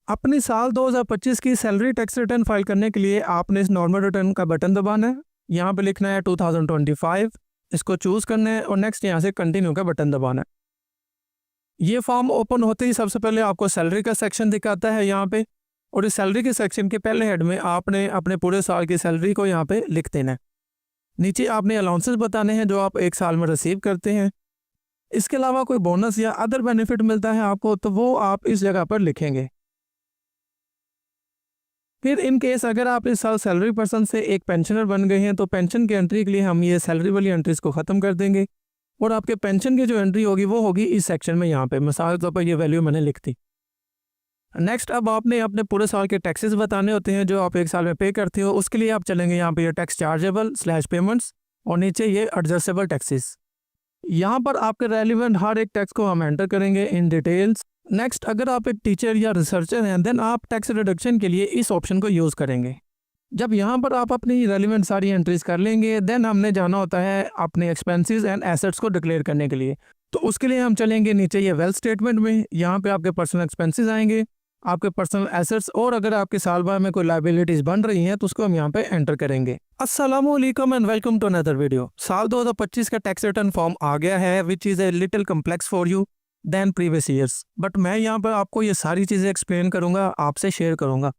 अपनी साल 2025 की सैलरी टैक्स रिटर्न फाइल करने के लिए आपने इस नॉर्मल रिटर्न का बटन दबाना है। यहाँ पे लिखना है 2025, इसको चूज करना है और नेक्स्ट यहाँ से कंटिन्यू का बटन दबाना है। ये फॉर्म ओपन होते ही सबसे पहले आपको सैलरी का सेक्शन दिखाता है यहाँ पे, और इस सैलरी के सेक्शन के पहले हेड में आपने अपने पूरे साल की सैलरी को यहाँ पे लिख देना है। नीचे आपने अलाउंसेस बताने हैं जो आप एक साल में रिसीव करते हैं। इसके अलावा कोई बोनस या अदर बेनिफिट मिलता है आपको तो वो आप इस जगह पर लिखेंगे। फिर इन केस अगर आप इस साल सैलरी पर्सन से एक पेंशनर बन गए हैं तो पेंशन की एंट्री के लिए हम ये सैलरी वाली एंट्रीज को ख़त्म कर देंगे और आपके पेंशन की जो एंट्री होगी वो होगी इस सेक्शन में। यहाँ पे मिसाल के तौर पर ये वैल्यू मैंने लिख दी। नेक्स्ट अब आपने अपने पूरे साल के टैक्सेस बताने होते हैं जो आप एक साल में पे करते हो। उसके लिए आप चलेंगे यहाँ पे ये टैक्स चार्जेबल / पेमेंट्स और नीचे ये एडजस्टेबल टैक्सेस। यहाँ पर आपके रेलिवेंट हर एक टैक्स को हम एंटर करेंगे इन डिटेल्स। नेक्स्ट अगर आप एक टीचर या रिसर्चर हैं देन आप टैक्स रिडक्शन के लिए इस ऑप्शन को यूज़ करेंगे। जब यहाँ पर आप अपनी रेलिवेंट सारी एंट्रीज कर लेंगे देन हमने जाना होता है अपने एक्सपेंसेस एंड एसेट्स को डिक्लेयर करने के लिए। तो उसके लिए हम चलेंगे नीचे ये वेल्थ स्टेटमेंट में। यहाँ पे आपके पर्सनल एक्सपेंसेस आएंगे, आपके पर्सनल एसेट्स और अगर आपके साल भर में कोई लायबिलिटीज बन रही हैं तो उसको हम यहाँ पे एंटर करेंगे। अस्सलामुअलैकुम and welcome to another video. साल 2025 का टैक्स रिटर्न फॉर्म आ गया है which is a little complex for you then previous years, but मैं यहाँ पर आपको ये सारी चीज़ें एक्सप्लेन करूँगा, आपसे शेयर करूँगा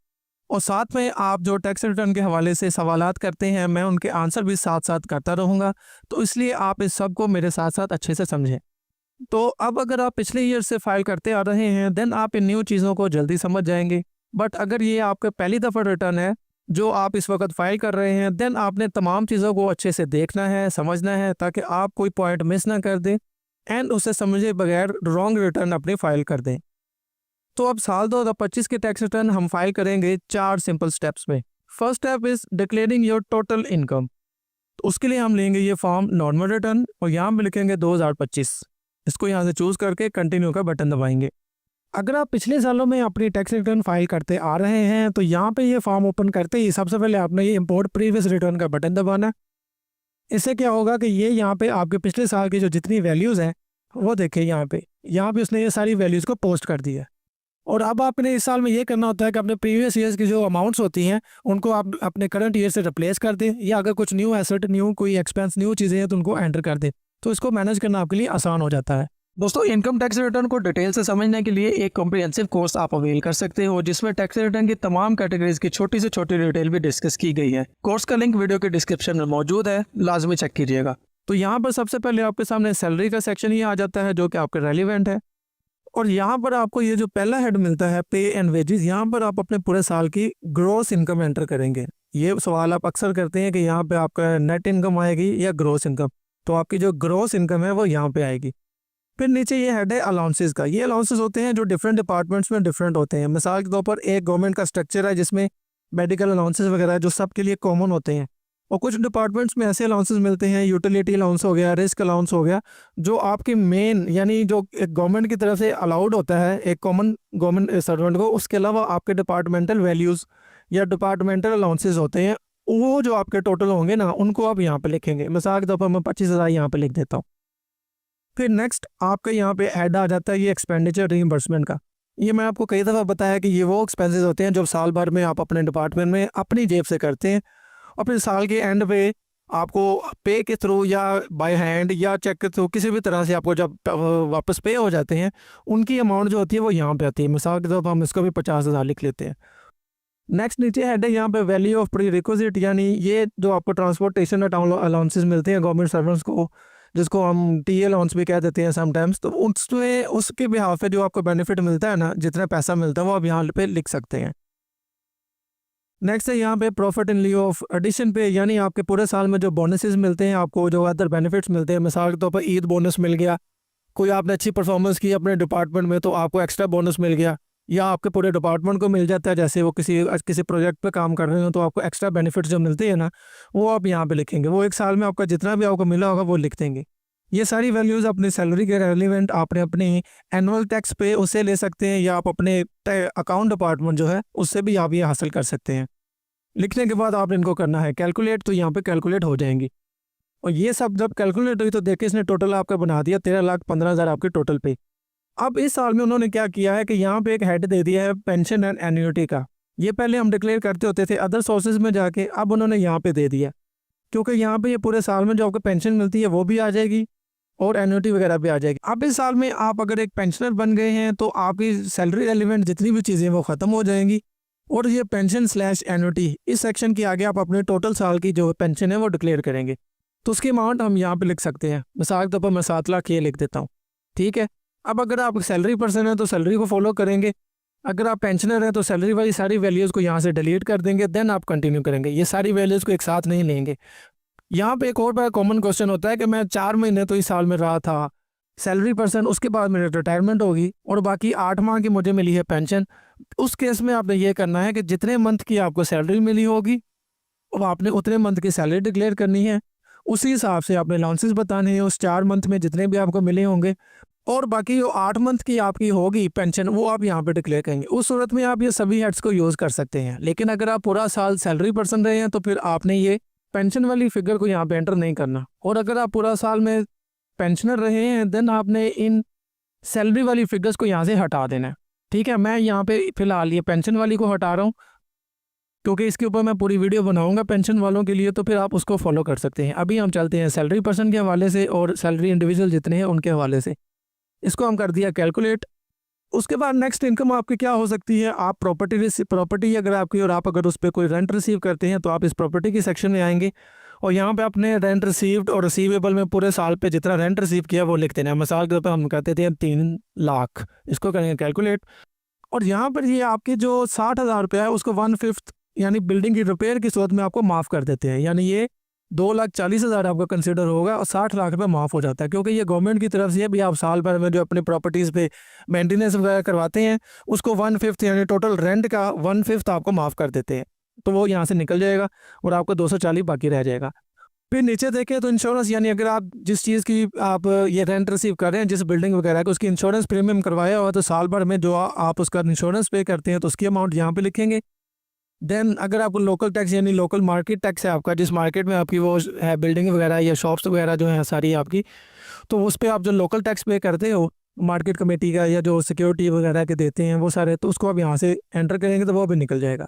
और साथ में आप जो टैक्स रिटर्न के हवाले से सवालात करते हैं मैं उनके आंसर भी साथ साथ करता रहूँगा। तो इसलिए आप इस सब को मेरे साथ साथ अच्छे से समझें। तो अब अगर आप पिछले ईयर से फाइल करते आ रहे हैं देन आप इन न्यू चीज़ों को जल्दी समझ जाएंगे, बट अगर ये आपका पहली दफ़ा रिटर्न है जो आप इस वक्त फाइल कर रहे हैं देन आपने तमाम चीज़ों को अच्छे से देखना है, समझना है ताकि आप कोई पॉइंट मिस ना कर दें एंड उसे समझे बगैर रॉन्ग रिटर्न अपनी फाइल कर दें। तो अब साल 2025 के टैक्स रिटर्न हम फाइल करेंगे 4 सिंपल स्टेप्स में। First step is declaring your total income. तो उसके लिए हम लेंगे ये फॉर्म नॉर्मल रिटर्न और यहाँ पे लिखेंगे 2025। इसको यहाँ से चूज़ करके कंटिन्यू का बटन दबाएंगे। अगर आप पिछले सालों में अपनी टैक्स रिटर्न फाइल करते आ रहे हैं तो यहाँ पे ये फॉर्म ओपन करते ही सबसे पहले आपने ये इंपोर्ट प्रीवियस रिटर्न का बटन दबाना। इससे क्या होगा कि ये यहाँ पे आपके पिछले साल की जो जितनी वैल्यूज़ हैं वो देखें यहाँ पे उसने ये सारी वैल्यूज़ को पोस्ट कर दिया। और अब आपने इस साल में ये करना होता है कि अपने प्रीवियस ईयर्स की जो अमाउंट्स होती हैं उनको आप अपने करंट ईयर से रिप्लेस कर दें या अगर कुछ न्यू एसेट, न्यू कोई एक्सपेंस, न्यू चीज़ें हैं तो उनको एंटर कर दें। तो इसको मैनेज करना आपके लिए आसान हो जाता है। दोस्तों इनकम टैक्स रिटर्न को डिटेल से समझने के लिए एक कॉम्प्रिहेंसिव कोर्स आप अवेल कर सकते हो जिसमें टैक्स रिटर्न की तमाम कैटेगरीज की छोटी से छोटी डिटेल भी डिस्कस की गई है। कोर्स का लिंक वीडियो के डिस्क्रिप्शन में मौजूद है, लाजमी चेक कीजिएगा। तो यहाँ पर सबसे पहले आपके सामने सैलरी का सेक्शन ही आ जाता है जो कि आपके रेलिवेंट है और यहाँ पर आपको ये जो पहला हेड मिलता है पे एंड वेजेस, यहाँ पर आप अपने पूरे साल की ग्रॉस इनकम एंटर करेंगे। ये सवाल आप अक्सर करते हैं कि यहाँ पे आपका नेट इनकम आएगी या ग्रॉस इनकम, तो आपकी जो ग्रॉस इनकम है वो यहाँ पे आएगी। फिर नीचे ये हेड है अलाउंसेस का। ये अलाउंसेस होते हैं जो डिफरेंट डिपार्टमेंट्स में डिफरेंट होते हैं। मिसाल के तौर पर एक गवर्नमेंट का स्ट्रक्चर है जिसमें मेडिकल अलाउंसेस वगैरह जो सबके लिए कॉमन होते हैं और कुछ डिपार्टमेंट्स में ऐसे अलाउंसेस मिलते हैं, यूटिलिटी अलाउंस हो गया, रिस्क अलाउंस हो गया, जो आपकी मेन यानी जो एक गवर्नमेंट की तरफ से अलाउड होता है एक कॉमन गवर्नमेंट सर्वेंट को। उसके अलावा आपके डिपार्टमेंटल वैल्यूज़ या डिपार्टमेंटल अलाउंसेस होते हैं, वो जो आपके टोटल होंगे ना उनको आप यहाँ पे लिखेंगे। मिसाल के तौर पर मैं 25,000 यहाँ पे लिख देता हूँ। फिर नेक्स्ट आपका यहाँ पे ऐड आ जाता है ये एक्सपेंडिचर रीइंबर्समेंट का। ये मैं आपको कई दफ़ा बताया कि ये वो एक्सपेंसेस होते हैं जो साल भर में आप अपने डिपार्टमेंट में अपनी जेब से करते हैं और फिर साल के एंड पे आपको पे के थ्रू या बाय हैंड या चेक के थ्रू किसी भी तरह से आपको जब वापस पे हो जाते हैं उनकी अमाउंट जो होती है वो यहाँ पे आती है। मिसाल के तौर पर हम इसको भी 50,000 लिख लेते हैं। नेक्स्ट नीचे हेड है यहाँ पे वैल्यू ऑफ प्री रिक्विजिट, यानी ये जो आपको ट्रांसपोर्टेशन अलाउंसेस मिलते हैं गवर्नमेंट सर्वेंट्स को जिसको हम टी अलाउंस भी कह देते हैं समटाइम्स, तो उसमें उसके बिहाफ पे जो आपको बेनिफिट मिलता है ना, जितना पैसा मिलता है वो आप यहाँ पे लिख सकते हैं। नेक्स्ट है यहाँ पे profit in lieu of addition पे, यानी आपके पूरे साल में जो बोनसेस मिलते हैं, आपको जो अदर बेनिफिट्स मिलते हैं। मिसाल के तौर पर ईद बोनस मिल गया, कोई आपने अच्छी परफॉर्मेंस की अपने डिपार्टमेंट में तो आपको एक्स्ट्रा बोनस मिल गया, या आपके पूरे डिपार्टमेंट को मिल जाता है, जैसे वो किसी प्रोजेक्ट पे काम कर रहे हो तो आपको एक्स्ट्रा बेनिफिट्स जो मिलते हैं ना वो आप यहाँ पे लिखेंगे। वो एक साल में आपका जितना भी आपको मिला होगा वो लिख देंगे। ये सारी वैल्यूज़ अपनी सैलरी के रेलिवेंट आपने अपने एनुअल टैक्स पे उससे ले सकते हैं या आप अपने अकाउंट डिपार्टमेंट जो है उससे भी आप ये हासिल कर सकते हैं। लिखने के बाद आपने इनको करना है कैलकुलेट, तो यहाँ पे कैलकुलेट हो जाएंगी और ये सब जब कैलकुलेट हुई तो देखिए इसने टोटल आपका बना दिया 13,15,000 आपके टोटल पे। अब इस साल में उन्होंने क्या किया है कि यहाँ पे एक हेड दे दिया है पेंशन एंड एन्युटी का। ये पहले हम डिक्लेयर करते होते थे अदर सोर्सेज में जाके, अब उन्होंने यहाँ पे दे दिया, क्योंकि यहाँ पे ये पूरे साल में जो आपको पेंशन मिलती है वो भी आ जाएगी और एन्युटी वगैरह भी आ जाएगी। अब इस साल में आप अगर एक पेंशनर बन गए हैं तो आपकी सैलरी एलिमेंट जितनी भी चीज़ें वो ख़त्म हो जाएंगी, और ये पेंशन स्लैश एन्युटी इस सेक्शन के आगे आप अपने टोटल साल की जो पेंशन है वो डिक्लेयर करेंगे। तो उसकी अमाउंट हम यहाँ पे लिख सकते हैं, मिसाल के तौर पर मैं 7 लाख ये लिख देता हूँ, ठीक है। अब अगर आप सैलरी पर्सन है तो सैलरी को फॉलो करेंगे, अगर आप पेंशनर हैं तो सैलरी वाली सारी वैल्यूज़ को यहाँ से डिलीट कर देंगे, देन आप कंटिन्यू करेंगे। ये सारी वैल्यूज़ को एक साथ नहीं लेंगे। यहाँ पे एक और बड़ा कॉमन क्वेश्चन होता है कि मैं 4 महीने तो इस साल में रहा था सैलरी पर्सन, उसके बाद मेरी रिटायरमेंट होगी और बाकी 8 माह की मुझे मिली है पेंशन। उस केस में आपने ये करना है कि जितने मंथ की आपको सैलरी मिली होगी वो आपने उतने मंथ की सैलरी डिक्लेयर करनी है। उसी हिसाब से आपने अलाउंसेस बताने हैं उस 4 मंथ में जितने भी आपको मिले होंगे, और बाकी जो 8 मंथ की आपकी होगी पेंशन वो आप यहाँ पे डिक्लेयर करेंगे। उस सूरत में आप ये सभी हेड्स को यूज़ कर सकते हैं। लेकिन अगर आप पूरा साल सैलरी पर्सन रहे हैं तो फिर आपने ये पेंशन वाली फिगर को यहाँ पे एंटर नहीं करना, और अगर आप पूरा साल में पेंशनर रहे हैं देन आपने इन सैलरी वाली फिगर्स को यहाँ से हटा देना है, ठीक है। मैं यहाँ पे फिलहाल ये पेंशन वाली को हटा रहा हूँ क्योंकि इसके ऊपर मैं पूरी वीडियो बनाऊंगा पेंशन वालों के लिए, तो फिर आप उसको फॉलो कर सकते हैं। अभी हम चलते हैं सैलरी पर्सन के हवाले से और सैलरी इंडिविजुअल जितने हैं उनके हवाले से। इसको हम कर दिया कैलकुलेट। उसके बाद नेक्स्ट इनकम आपकी क्या हो सकती है, आप प्रॉपर्टी अगर आपकी और आप अगर उस पर कोई रेंट रिसीव करते हैं तो आप इस प्रॉपर्टी की सेक्शन में आएंगे और यहाँ पे अपने रेंट रिसीव्ड और रिसीवेबल में पूरे साल पे जितना रेंट रिसीव किया वो लिखते हैं। मिसाल के तौर पर हम कहते थे 3 लाख, इसको करेंगे कैलकुलेट। और यहाँ पर ये आपके जो 60,000 रुपया है उसको 1/5 यानी बिल्डिंग की रिपेयर की सूरत में आपको माफ़ कर देते हैं, यानी ये 2,40,000 आपका कंसिडर होगा और 60 लाख रुपये माफ़ हो जाता है, क्योंकि ये गवर्नमेंट की तरफ से भी आप साल भर में जो अपने प्रॉपर्टीज़ पे मेंटेनेंस वगैरह करवाते हैं उसको 1/5 यानी टोटल रेंट का 1/5 आपको माफ़ कर देते हैं, तो वो यहाँ से निकल जाएगा और आपको 240 बाकी रह जाएगा। फिर नीचे देखें तो इंश्योरेंस, यानी अगर आप जिस चीज़ की आप ये रेंट रिसीव कर रहे हैं जिस बिल्डिंग वगैरह का उसकी इंश्योरेंस प्रीमियम करवाया हुआ तो साल भर में जो आप उसका इंश्योरेंस पे करते हैं तो उसकी अमाउंट यहाँ पे लिखेंगे। देन अगर आपको लोकल टैक्स यानी लोकल मार्केट टैक्स है आपका, जिस मार्केट में आपकी वो है बिल्डिंग वगैरह या शॉप्स वगैरह जो है सारी आपकी, तो उस पर आप जो लोकल टैक्स पे करते हो मार्केट कमेटी का या जो सिक्योरिटी वगैरह के देते हैं वो सारे, तो उसको आप यहाँ से एंटर करेंगे तो वो भी निकल जाएगा।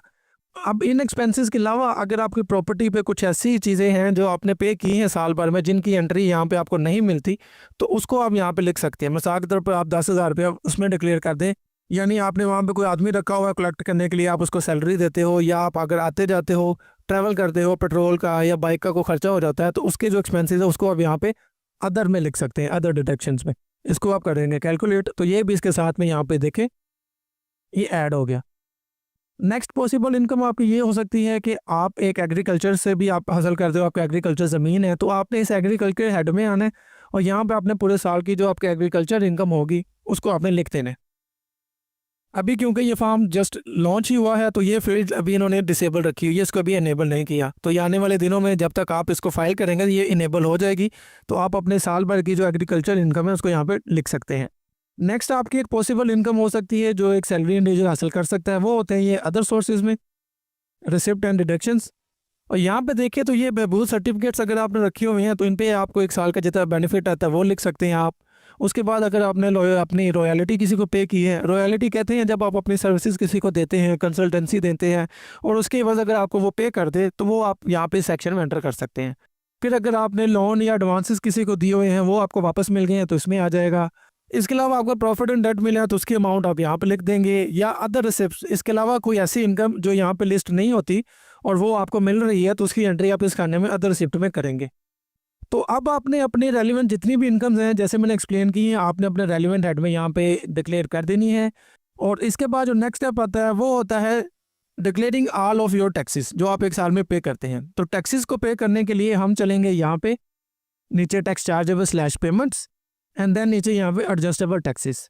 अब इन एक्सपेंसेस के अलावा अगर आपकी प्रॉपर्टी पे कुछ ऐसी चीज़ें हैं जो आपने पे की हैं साल भर में जिनकी एंट्री यहाँ पे आपको नहीं मिलती, तो उसको आप यहाँ पे लिख सकते हैं। मिसाल के तौर पर आप 10,000 रुपया उसमें डिक्लेयर कर दें, यानी आपने वहाँ पे कोई आदमी रखा हुआ है कलेक्ट करने के लिए, आप उसको सैलरी देते हो, या आप अगर आते जाते हो ट्रैवल करते हो पेट्रोल का या बाइक का कोई खर्चा हो जाता है तो उसके जो एक्सपेंसेस है उसको आप यहाँ पे अदर में लिख सकते हैं, अदर डिडक्शंस में। इसको आप करेंगे कैलकुलेट, तो ये भी इसके साथ में यहाँ पे देखें ये ऐड हो गया। नेक्स्ट पॉसिबल इनकम आपकी ये हो सकती है कि आप एक एग्रीकल्चर से भी आप हासिल करते हो, आपका एग्रीकल्चर ज़मीन है तो आपने इस एग्रीकल्चर हेड में आना है और यहाँ पे आपने पूरे साल की जो आपके एग्रीकल्चर इनकम होगी उसको आपने लिख देना है। अभी क्योंकि ये फार्म जस्ट लॉन्च ही हुआ है तो ये फील्ड अभी इन्होंने डिसेबल रखी हुई है, इसको अभी इनेबल नहीं किया, तो ये आने वाले दिनों में जब तक आप इसको फाइल करेंगे ये इनेबल हो जाएगी, तो आप अपने साल भर की जो एग्रीकल्चर इनकम है उसको यहाँ पे लिख सकते हैं। नेक्स्ट आपकी एक पॉसिबल इनकम हो सकती है जो एक सैलरी इंडिविजुअल हासिल कर सकता है, वो होते हैं ये अदर सोर्सेज में रिसिप्ट एंड डिडक्शंस। और यहाँ पे देखिए तो ये बहबूद सर्टिफिकेट्स अगर आपने रखे हुए हैं तो इन पे आपको 1 साल का जितना बेनिफिट आता है वो लिख सकते हैं आप। उसके बाद अगर आपने अपनी रॉयल्टी किसी को पे की है, रॉयल्टी कहते हैं जब आप अपनी सर्विसेज किसी को देते हैं, कंसल्टेंसी देते हैं और उसके बाद अगर आपको वो पे कर दे तो वो आप यहाँ पे सेक्शन में एंटर कर सकते हैं। फिर अगर आपने लोन या एडवांसेस किसी को दिए हुए हैं वो आपको वापस मिल गए हैं तो इसमें आ जाएगा। इसके अलावा आपको प्रॉफिट एंड डेट मिला है तो उसकी अमाउंट आप यहाँ पे लिख देंगे, या अदर रिसिप्ट। इसके अलावा कोई ऐसी इनकम जो यहाँ पे लिस्ट नहीं होती और वो आपको मिल रही है तो उसकी एंट्री आप इस खाने में अदर रिसिप्ट में करेंगे। तो अब आपने अपने रेलिवेंट जितनी भी इनकम्स हैं जैसे मैंने एक्सप्लेन की हैं आपने अपने रेलिवेंट हेड में यहाँ पे डिक्लेयर कर देनी है। और इसके बाद जो नेक्स्ट स्टेप आता है वो होता है declaring all of your taxes जो आप 1 साल में पे करते हैं। तो टैक्सेस को पे करने के लिए हम चलेंगे यहाँ पे नीचे tax chargeable slash payments and then नीचे यहाँ पे एडजस्टेबल टैक्सेस।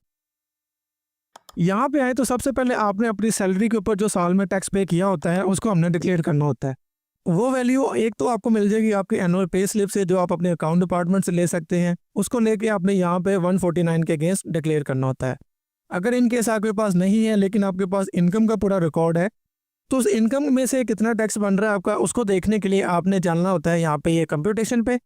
यहाँ पे आए तो सबसे पहले आपने अपनी सैलरी के ऊपर जो साल में टैक्स पे किया होता है उसको हमने डिक्लेयर करना होता है। वो वैल्यू एक तो आपको मिल जाएगी आपके एनुअल पे स्लिप से जो आप अपने अकाउंट डिपार्टमेंट से ले सकते हैं, उसको लेके आपने यहाँ पे 149 के अगेंस्ट डिक्लेयर करना होता है। अगर इन केस आपके पास नहीं है लेकिन आपके पास इनकम का पूरा रिकॉर्ड है तो उस इनकम में से कितना टैक्स बन रहा है आपका उसको देखने के लिए आपने जानना होता है यहाँ पे ये कंप्यूटेशन पे।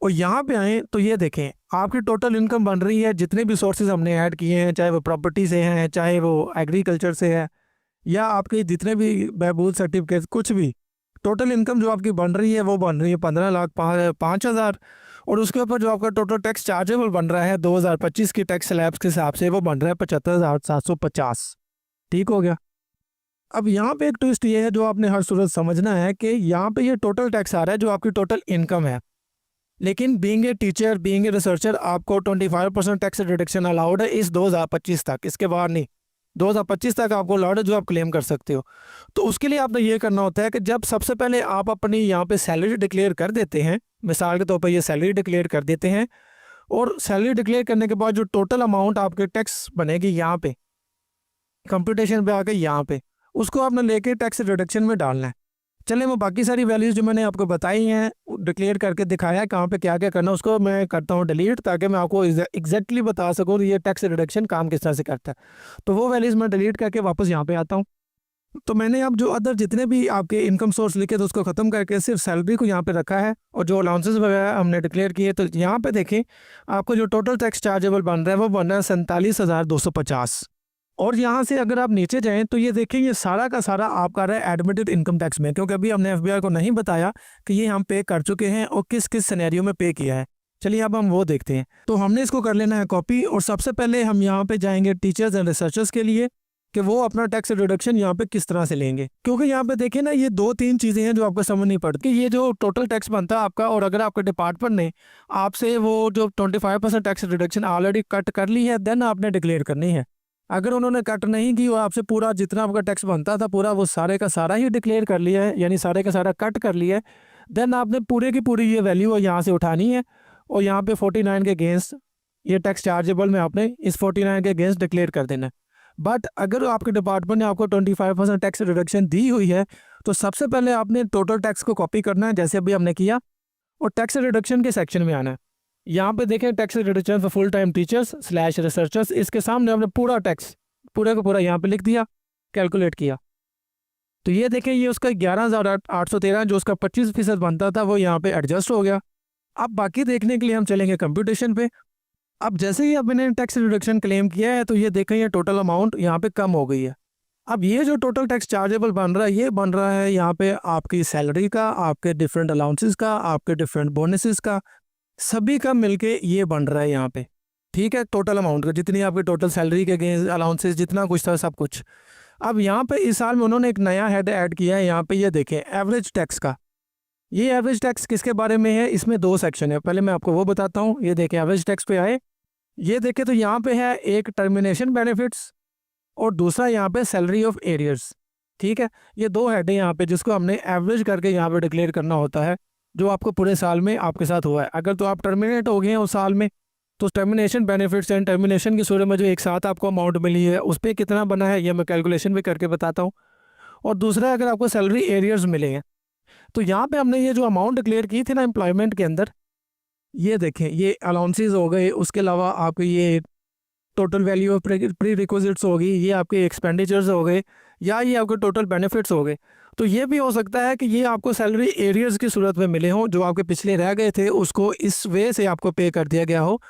और यहाँ पे आए तो ये देखें आपकी टोटल इनकम बन रही है, जितने भी सोर्सेज हमने ऐड किए हैं, चाहे वो प्रॉपर्टी से हैं, चाहे वो एग्रीकल्चर से है, या आपके जितने भी बहबूद सर्टिफिकेट, कुछ भी टोटल इनकम जो आपकी बन रही है वो बन रही है 15,05,000। और उसके ऊपर जो आपका टोटल टैक्स चार्जेबल बन रहा है 2025 की टैक्स स्लैब्स के हिसाब से वो बन रहा है 75,750। ठीक हो गया। अब यहाँ पे एक ट्विस्ट ये है जो आपने हर सूरत समझना है कि यहाँ पे ये टोटल टैक्स आ रहा है जो आपकी टोटल इनकम है, लेकिन being a teacher, being a researcher, आपको 25% टैक्स रिडक्शन अलाउड है इस 2025 तक, इसके बाद नहीं। 2025 तक आपको अलाउड है जो आप क्लेम कर सकते हो। तो उसके लिए आपने ये करना होता है कि जब सबसे पहले आप अपनी यहाँ पे सैलरी डिक्लेयर कर देते हैं, मिसाल के तौर पर ये सैलरी डिक्लेयर कर देते हैं, और सैलरी डिक्लेयर करने के बाद जो टोटल अमाउंट आपके टैक्स बनेगी यहाँ पे कंप्यूटेशन पे आके यहाँ पे, उसको आपने लेके टैक्स रिडक्शन में डालना है। चलिए मैं बाकी सारी वैल्यूज़ जो मैंने आपको बताई हैं डिक्लेयर करके दिखाया है कहाँ पे क्या क्या करना, उसको मैं करता हूँ डिलीट, ताकि मैं आपको एग्जैक्टली बता सकूँ ये टैक्स रिडक्शन काम किस तरह से करता है। तो वो वैल्यूज़ मैं डिलीट करके वापस यहाँ पे आता हूँ। तो मैंने अब जो अदर जितने भी आपके इनकम सोर्स लिखे थे उसको ख़त्म करके सिर्फ सैलरी को यहाँ पे रखा है, और जो अलाउंसेस वगैरह हमने डिक्लेयर किए, तो यहाँ पे देखें आपको जो टोटल टैक्स चार्जेबल बन रहा है वो बन रहा है 47,250। और यहाँ से अगर आप नीचे जाएं तो ये देखें ये सारा का सारा आपका रहा है एडमिटेड इनकम टैक्स में, क्योंकि अभी हमने एफबीआई को नहीं बताया कि ये हम पे कर चुके हैं और किस किस सिनेरियो में पे किया है। चलिए अब हम वो देखते हैं। तो हमने इसको कर लेना है कॉपी, और सबसे पहले हम यहाँ पे जाएंगे टीचर्स एंड रिसर्चर्स के लिए कि वो अपना टैक्स रिडक्शन यहाँ पे किस तरह से लेंगे, क्योंकि यहाँ पे देखें ना ये 2-3 चीज़ें हैं जो आपको समझ नहीं पड़ती। ये जो टोटल टैक्स बनता है आपका, और अगर आपके डिपार्टमेंट ने आपसे वो जो 25% टैक्स रिडक्शन ऑलरेडी कट कर ली है, देन आपने डिक्लेयर करनी है। अगर उन्होंने कट नहीं की और आपसे पूरा जितना आपका टैक्स बनता था पूरा वो सारे का सारा ही डिक्लेयर कर लिया है, यानी सारे का सारा कट कर लिया है, देन आपने पूरे की पूरी ये वैल्यू यहाँ से उठानी है और यहाँ पे 49 के अगेंस्ट ये टैक्स चार्जेबल में आपने इस 49 के अगेंस्ट डिक्लेयर कर देना है। बट अगर आपके डिपार्टमेंट ने आपको 25% टैक्स रिडक्शन दी हुई है तो सबसे पहले आपने टोटल टैक्स को कॉपी करना है जैसे अभी हमने किया, और टैक्स रिडक्शन के सेक्शन में आना है। यहाँ पे देखें tax reduction for full time teachers / researchers, इसके सामने हमने पूरा टैक्स पूरे का पूरा यहाँ पे लिख दिया, कैलकुलेट किया। तो ये देखें ये उसका 11,813 जो उसका 25% बनता था वो यहाँ पे एडजस्ट हो गया। अब बाकी देखने के लिए हम चलेंगे कंप्यूटेशन पे। अब जैसे ही अब मैंने टैक्स रिडक्शन क्लेम किया है तो ये देखें ये टोटल अमाउंट यहाँ पे कम हो गई है। अब ये जो टोटल टैक्स चार्जेबल बन रहा है ये बन रहा है यहाँ पे आपकी सैलरी का, आपके डिफरेंट अलाउंसेस का, आपके डिफरेंट बोनसेस का, सभी का मिलके ये बन रहा है यहाँ पे। ठीक है, टोटल अमाउंट का जितनी आपकी टोटल सैलरी के अगेंस्ट अलाउंसेस जितना कुछ था सब कुछ। अब यहाँ पे इस साल में उन्होंने एक नया हेड ऐड किया है यहाँ पे, ये देखें एवरेज टैक्स का। ये एवरेज टैक्स किसके बारे में है, इसमें 2 सेक्शन है, पहले मैं आपको वो बताता हूँ। ये देखें एवरेज टैक्स पे आए, ये देखें तो यहाँ पे है एक टर्मिनेशन बेनिफिट्स और दूसरा यहाँ पे सैलरी ऑफ एरियर्स। ठीक है, ये 2 हेड है यहाँ पे जिसको हमने एवरेज करके यहाँ पे डिक्लेयर करना होता है जो आपको पूरे साल में आपके साथ हुआ है। अगर तो आप टर्मिनेट हो गए हैं उस साल में तो टर्मिनेशन बेनिफिट्स एंड टर्मिनेशन की सूरत में जो एक साथ आपको अमाउंट मिली है उस पर कितना बना है ये मैं कैलकुलेशन भी करके बताता हूँ। और दूसरा अगर आपको सैलरी एरियर्स मिले हैं तो यहाँ पे हमने ये जो अमाउंट डिक्लेयर की थी ना एम्प्लॉयमेंट के अंदर, ये देखें ये अलाउंसेस हो गए, उसके अलावा आपके ये total value of pre requisites होगी, ये आपके एक्सपेंडिचर्स हो गए, या ये आपके टोटल बेनिफिट्स हो गए। तो ये भी हो सकता है कि ये आपको सैलरी एरियर्स की सूरत में मिले हों, जो आपके पिछले रह गए थे उसको इस वे से आपको पे कर दिया गया हो